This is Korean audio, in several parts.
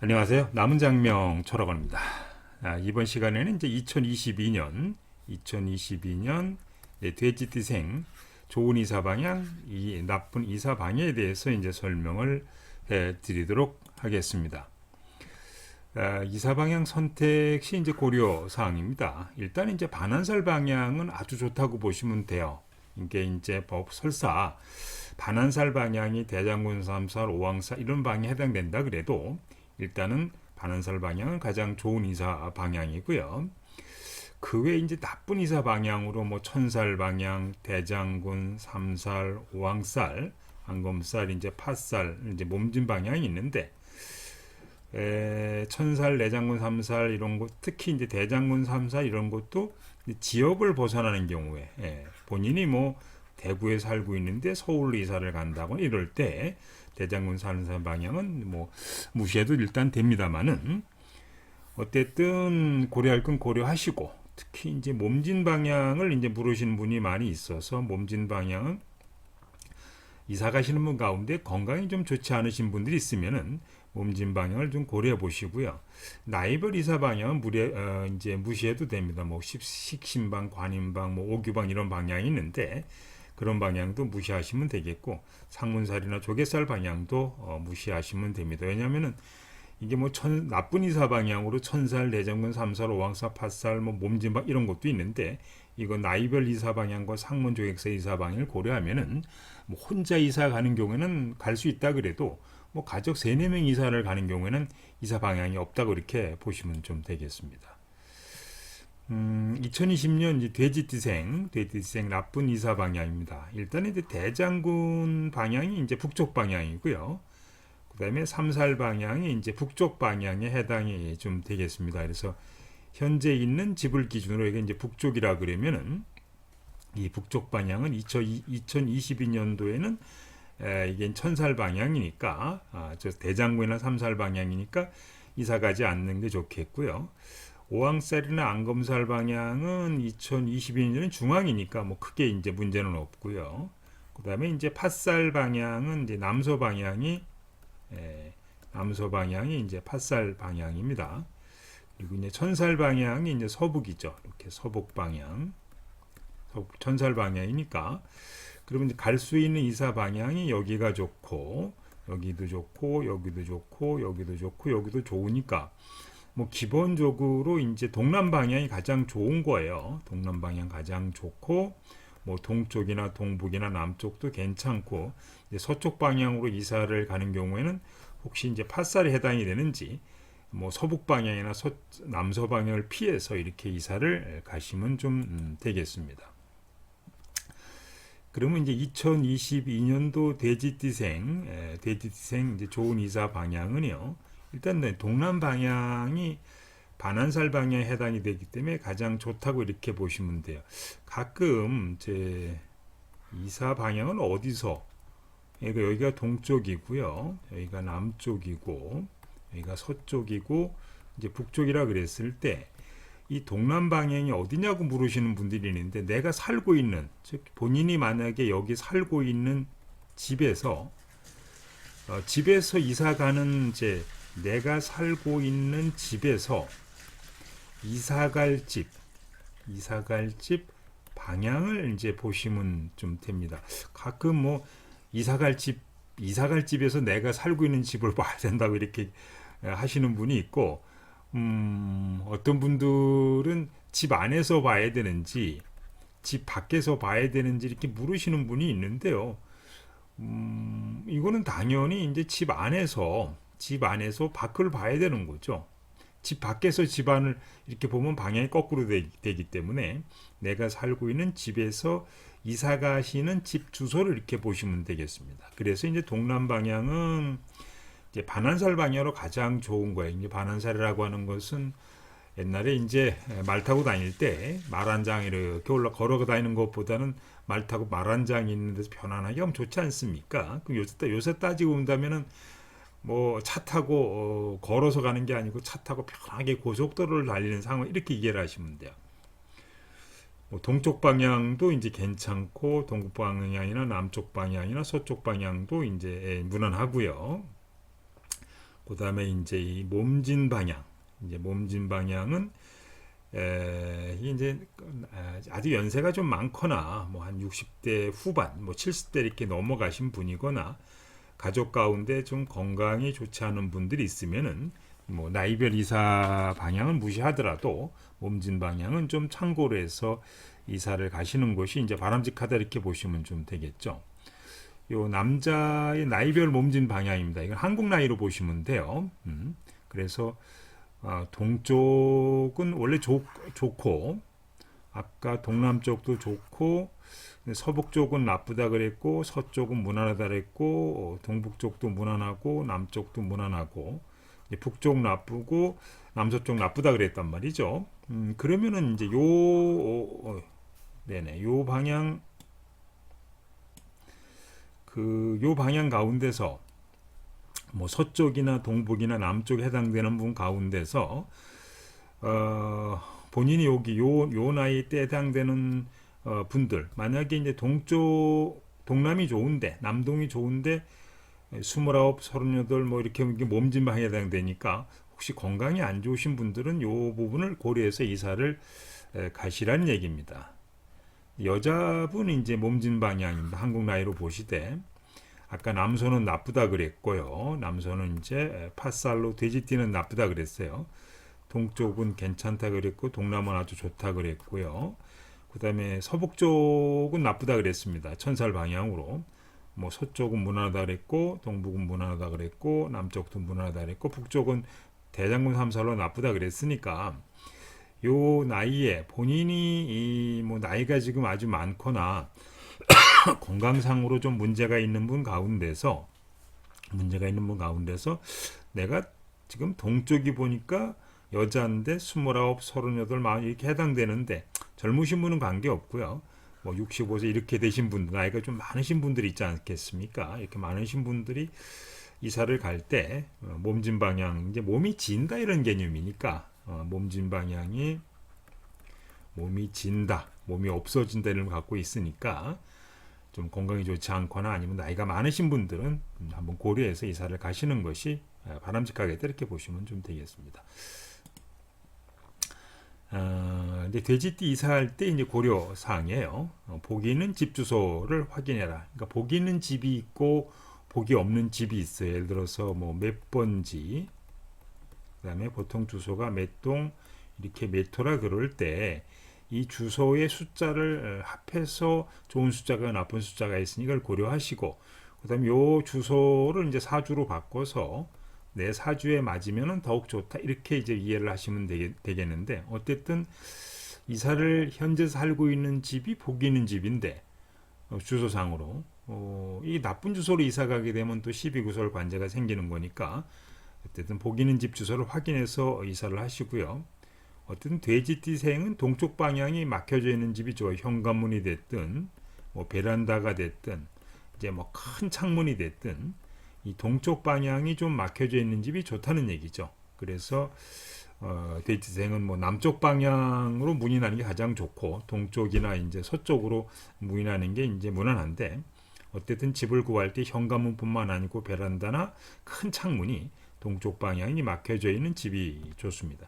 안녕하세요. 남은 장명 철학원입니다. 이번 시간에는 이제 2022년 돼지띠생 좋은 이사 방향, 이 나쁜 이사 방향에 대해서 이제 설명을 해드리도록 하겠습니다. 이사 방향 선택 시 이제 고려 사항입니다. 일단 이제 반환살 방향은 아주 좋다고 보시면 돼요. 이게 이제 설사 반환살 방향이 대장군 3살, 5왕살 이런 방향에 해당된다 그래도 일단은 반환살 방향은 가장 좋은 이사 방향이고요. 그 외에 이제 나쁜 이사 방향으로 뭐 천살 방향, 대장군, 3살, 5왕살, 안검살, 이제 팥살, 이제 몸진 방향이 있는데 천살, 내장군, 3살 이런 것, 특히 이제 대장군, 3살 이런 것도 지역을 벗어나는 경우에 본인이 뭐 대구에 살고 있는데 서울로 이사를 간다거나 이럴 때 대장군 사는 사람 방향은 뭐 무시해도 일단 됩니다만은 어쨌든 고려할 건 고려하시고 특히 이제 몸진 방향을 이제 물으시는 분이 많이 있어서 몸진 방향은 이사 가시는 분 가운데 건강이 좀 좋지 않으신 분들이 있으면은 몸진 방향을 좀 고려해 보시고요. 나이별 이사 방향은 이제 무시해도 됩니다. 뭐 식신방, 관인방, 뭐 오규방 이런 방향이 있는데 그런 방향도 무시하시면 되겠고 상문살이나 조개살 방향도 무시하시면 됩니다. 왜냐하면은 이게 뭐 나쁜 이사 방향으로 천살, 대장군, 3살, 5왕살, 팥살, 뭐 몸진방 이런 것도 있는데 이거 나이별 이사 방향과 상문 조객사 이사 방향을 고려하면은 뭐 혼자 이사 가는 경우에는 갈 수 있다 그래도 뭐 가족 3, 4명 이사를 가는 경우에는 이사 방향이 없다고 이렇게 보시면 좀 되겠습니다. 2020년 이제 돼지띠생 나쁜 이사 방향입니다. 일단 이제 대장군 방향이 이제 북쪽 방향이고요. 그 다음에 3살 방향이 이제 북쪽 방향에 해당이 좀 되겠습니다. 그래서 현재 있는 집을 기준으로 이게 이제 북쪽이라 그러면은 이 북쪽 방향은 2022년도에는 이게 천살 방향이니까 저 대장군이나 3살 방향이니까 이사 가지 않는 게 좋겠고요. 오왕살이나 안검살 방향은 2022년은 중앙이니까 뭐 크게 이제 문제는 없고요. 그 다음에 이제 팥살 방향은 이제 남서 방향이 이제 팥살 방향입니다. 그리고 이제 천살 방향이 이제 서북이죠. 이렇게 서북 방향, 천살 방향이니까 그러면 갈 수 있는 이사 방향이 여기가 좋고 여기도 좋고 여기도 좋고 여기도 좋고 여기도 좋으니까 뭐 기본적으로 이제 동남 방향이 가장 좋은 거예요. 동남 방향 가장 좋고 뭐 동쪽이나 동북이나 남쪽도 괜찮고 이제 서쪽 방향으로 이사를 가는 경우에는 혹시 이제 팥살에 해당이 되는지 뭐 서북 방향이나 남서 방향을 피해서 이렇게 이사를 가시면 좀 되겠습니다. 그러면 이제 2022년도 돼지띠생 이제 좋은 이사 방향은요. 일단 동남 방향이 반환살 방향에 해당이 되기 때문에 가장 좋다고 이렇게 보시면 돼요. 가끔 제 이사 방향은 어디서 여기가 동쪽이고요. 여기가 남쪽이고 여기가 서쪽이고 이제 북쪽이라 그랬을 때 이 동남 방향이 어디냐고 물으시는 분들이 있는데 내가 살고 있는 즉 본인이 만약에 여기 살고 있는 집에서 이사 가는 이제 내가 살고 있는 집에서 이사갈 집 방향을 이제 보시면 좀 됩니다. 가끔 뭐 이사갈 집에서 내가 살고 있는 집을 봐야 된다고 이렇게 하시는 분이 있고, 어떤 분들은 집 안에서 봐야 되는지, 집 밖에서 봐야 되는지 이렇게 물으시는 분이 있는데요. 이거는 당연히 이제 집 안에서 밖을 봐야 되는 거죠. 집 밖에서 집 안을 이렇게 보면 방향이 거꾸로 되기 때문에 내가 살고 있는 집에서 이사 가시는 집 주소를 이렇게 보시면 되겠습니다. 그래서 이제 동남 방향은 이제 반환살 방향으로 가장 좋은 거예요. 이제 반환살이라고 하는 것은 옛날에 이제 말 타고 다닐 때 말 한 장 이렇게 걸어 다니는 것보다는 말 타고 말 한 장 있는 데서 편안하게 하면 좋지 않습니까? 요새 따지고 본다면은 뭐 차 타고 걸어서 가는 게 아니고 차 타고 편하게 고속도로를 달리는 상황 이렇게 이해를 하시면 돼요. 뭐 동쪽 방향도 이제 괜찮고 동북 방향이나 남쪽 방향이나 서쪽 방향도 이제 무난하고요. 그다음에 이제 이 몸진 방향, 이제 몸진 방향은 이게 이제 아주 연세가 좀 많거나 뭐 한 60대 후반, 뭐 70대 이렇게 넘어가신 분이거나 가족 가운데 좀 건강이 좋지 않은 분들이 있으면은 뭐 나이별 이사 방향은 무시하더라도 몸진 방향은 좀 참고로 해서 이사를 가시는 것이 이제 바람직하다 이렇게 보시면 좀 되겠죠. 요 남자의 나이별 몸진 방향입니다. 이건 한국 나이로 보시면 돼요. 그래서 동쪽은 원래 좋고 아까 동남쪽도 좋고 서북 쪽은 나쁘다 그랬고 서쪽은 무난하다 그랬고 동북쪽도 무난하고 남쪽도 무난하고 북쪽 나쁘고 남서쪽 나쁘다 그랬단 말이죠. 그러면은 이제 네네 요 방향 요 방향 가운데서 뭐 서쪽이나 동북이나 남쪽에 해당되는 분 가운데서 본인이 여기 요 나이 때 해당되는 분들 만약에 이제 동남이 좋은데 남동이 좋은데 29, 38 뭐 이렇게 몸진방에 해당되니까 혹시 건강이 안 좋으신 분들은 요 부분을 고려해서 이사를 가시라는 얘기입니다. 여자분은 이제 몸진 방향입니다. 한국 나이로 보시되 아까 남소는 나쁘다 그랬고요. 남소는 이제 팥살로 돼지띠는 나쁘다 그랬어요. 동쪽은 괜찮다 그랬고 동남은 아주 좋다 그랬고요. 그 다음에 서북 쪽은 나쁘다 그랬습니다. 천살 방향으로. 뭐 서쪽은 무난하다 그랬고 동북은 무난하다 그랬고 남쪽도 무난하다 그랬고 북쪽은 대장군 삼살로 나쁘다 그랬으니까 요 나이에 본인이 뭐 나이가 지금 아주 많거나 건강상으로 좀 문제가 있는 분 가운데서 내가 지금 동쪽이 보니까 여자인데 29, 38, 40 이렇게 해당되는데 젊으신 분은 관계없고요. 뭐 65세 이렇게 되신 분들 나이가 좀 많으신 분들이 있지 않겠습니까? 이렇게 많으신 분들이 이사를 갈 때 몸진 방향 이제 몸이 진다 이런 개념이니까 몸진 방향이 몸이 진다, 몸이 없어진다 이런 걸 갖고 있으니까 좀 건강이 좋지 않거나 아니면 나이가 많으신 분들은 한번 고려해서 이사를 가시는 것이 바람직하겠다 이렇게 보시면 좀 되겠습니다. 근데 돼지띠 이사할 때 이제 고려 사항이에요. 복이 있는 집 주소를 확인해라. 그러니까 복이 있는 집이 있고 복이 없는 집이 있어요. 예를 들어서 뭐 몇 번지, 그다음에 보통 주소가 몇 동 이렇게 몇 호라 그럴 때 이 주소의 숫자를 합해서 좋은 숫자가 나쁜 숫자가 있으니 이걸 고려하시고 그다음에 요 주소를 이제 사주로 바꿔서 내 사주에 맞으면 더욱 좋다 이렇게 이제 이해를 하시면 되겠는데 어쨌든 이사를 현재 살고 있는 집이 복이 있는 집인데 주소상으로 이 나쁜 주소로 이사 가게 되면 또 12구설 관제가 생기는 거니까 어쨌든 복이 있는 집 주소를 확인해서 이사를 하시고요. 어쨌든 돼지띠생은 동쪽 방향이 막혀져 있는 집이 좋아요. 현관문이 됐든 뭐 베란다가 됐든 이제 뭐 큰 창문이 됐든 이 동쪽 방향이 좀 막혀져 있는 집이 좋다는 얘기죠. 그래서 돼지생은 뭐 남쪽 방향으로 문이 나는 게 가장 좋고 동쪽이나 이제 서쪽으로 문이 나는 게 이제 무난한데 어쨌든 집을 구할 때 현관문뿐만 아니고 베란다나 큰 창문이 동쪽 방향이 막혀져 있는 집이 좋습니다.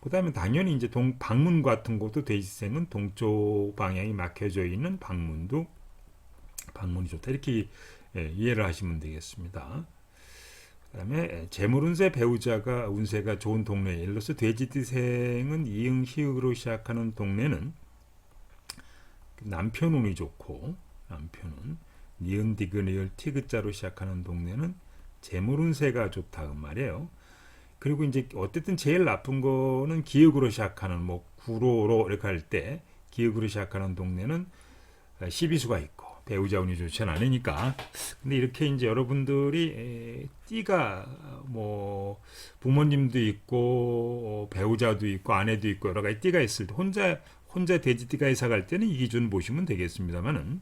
그다음에 당연히 이제 방문 같은 것도 돼지생은 동쪽 방향이 막혀져 있는 방문이 좋다 이렇게 이해를 하시면 되겠습니다. 그다음에 재물운세 배우자가 운세가 좋은 동네 예를 들어서 돼지띠생은 이응 희읍으로 시작하는 동네는 남편 운이 좋고 남편은 니은 디귿 리을 티귿자로 시작하는 동네는 재물운세가 좋다 그 말이에요. 그리고 이제 어쨌든 제일 나쁜 거는 기역으로 시작하는 뭐 구로로 이렇게 할 때 기역으로 시작하는 동네는 시비수가 있고 배우자 운이 좋지는 않으니까. 근데 이렇게 이제 여러분들이 띠가 뭐 부모님도 있고 배우자도 있고 아내도 있고 여러 가지 띠가 있을 때 혼자 돼지띠가 이사 갈 때는 이 기준 보시면 되겠습니다만은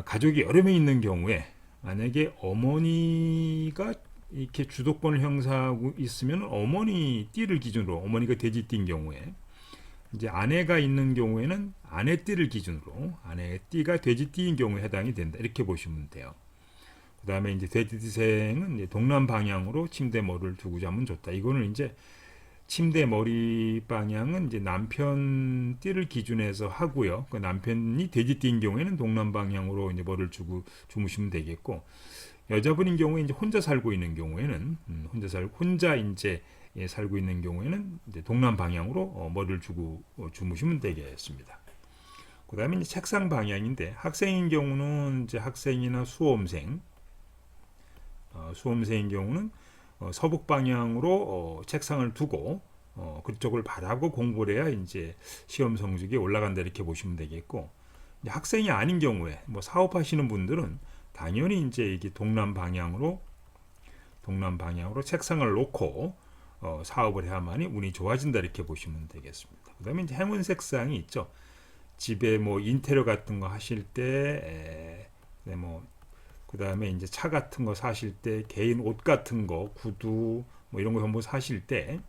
가족이 여러 명 있는 경우에 만약에 어머니가 이렇게 주도권을 행사하고 있으면 어머니 띠를 기준으로 어머니가 돼지띠인 경우에 이제 아내가 있는 경우에는 아내 띠를 기준으로 아내의 띠가 돼지띠인 경우에 해당이 된다 이렇게 보시면 돼요. 그다음에 이제 돼지띠생은 이제 동남 방향으로 침대 머리를 두고 자면 좋다. 이거는 이제 침대 머리 방향은 이제 남편 띠를 기준해서 하고요. 그 남편이 돼지띠인 경우에는 동남 방향으로 이제 머리를 주고 주무시면 되겠고, 여자분인 경우에 이제 혼자 살고 있는 경우에는 혼자 이제 살고 있는 경우에는 이제 동남 방향으로 머리를 주고 주무시면 되겠습니다. 그다음에 이제 책상 방향인데, 학생인 경우는 이제 학생이나 수험생인 경우는 서북 방향으로 책상을 두고 그쪽을 바라고 공부를 해야 이제 시험 성적이 올라간다 이렇게 보시면 되겠고, 이제 학생이 아닌 경우에 뭐 사업하시는 분들은 당연히 이제 이게 동남 방향으로 책상을 놓고 사업을 해야만이 운이 좋아진다 이렇게 보시면 되겠습니다. 그다음에 이제 행운 색상이 있죠. 집에 뭐 인테리어 같은 거 하실 때, 뭐 그다음에 이제 차 같은 거 사실 때, 개인 옷 같은 거, 구두 뭐 이런 거 전부 사실 때,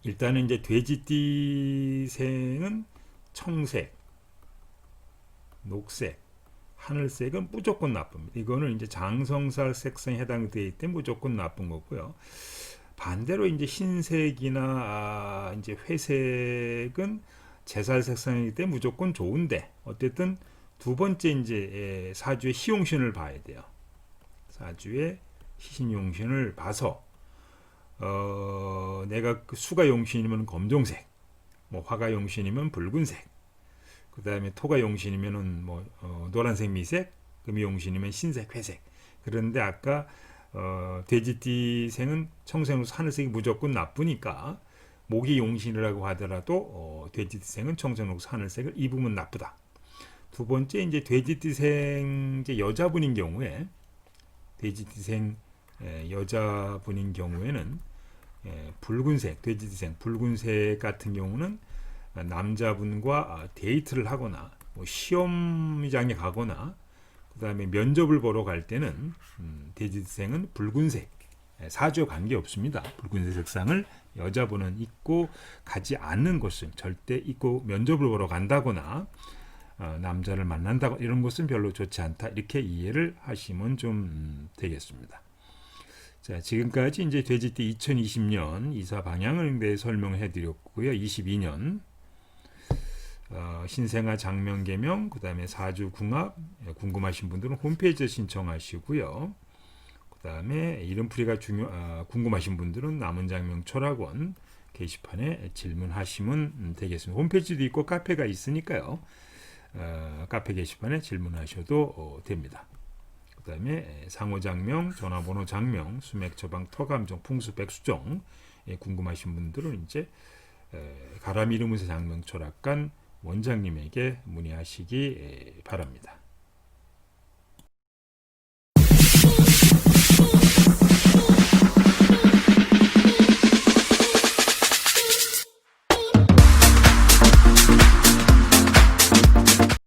일단은 이제 돼지띠생은 청색, 녹색, 하늘색은 무조건 나쁩니다. 이거는 이제 장성살 색상에 해당되기 때문에 무조건 나쁜 거고요. 반대로 이제 흰색이나 이제 회색은 제살 색상이기 때문에 무조건 좋은데, 어쨌든 두 번째 이제 사주의 희용신을 봐야 돼요. 사주의 희신용신을 봐서 내가 그 수가 용신이면 검정색, 뭐 화가 용신이면 붉은색, 그 다음에 토가 용신이면은 뭐 노란색 미색, 금이 용신이면 흰색, 회색. 그런데 아까 돼지띠생은 청색으로 하늘색이 무조건 나쁘니까, 목이 용신이라고 하더라도 돼지띠생은 청색으로 하늘색을 입으면 나쁘다. 두 번째 이제 돼지띠생 이제 여자분인 경우에, 돼지띠생 여자분인 경우에는 붉은색, 돼지띠생 붉은색 같은 경우는 남자분과 데이트를 하거나 뭐 시험장에 가거나 그다음에 면접을 보러 갈 때는 돼지띠생은 붉은색, 사주와 관계없습니다. 붉은색 색상을 여자분은 입고 가지 않는 것은, 절대 입고 면접을 보러 간다거나 남자를 만난다고 이런 것은 별로 좋지 않다 이렇게 이해를 하시면 좀 되겠습니다. 자, 지금까지 이제 돼지띠 2020년 이사 방향을 대해 설명해 드렸고요. 22년 신생아 장명계명, 그 다음에 사주 궁합 궁금하신 분들은 홈페이지에 신청하시고요. 그 다음에 이름풀이가 궁금하신 분들은 남은장명 철학원 게시판에 질문하시면 되겠습니다. 홈페이지도 있고 카페가 있으니까요. 카페 게시판에 질문하셔도 됩니다. 그 다음에 상호장명, 전화번호 장명, 수맥 처방, 터감정, 풍수 백수정 궁금하신 분들은 이제 가람이르무새 장명철학관 원장님에게 문의하시기 바랍니다.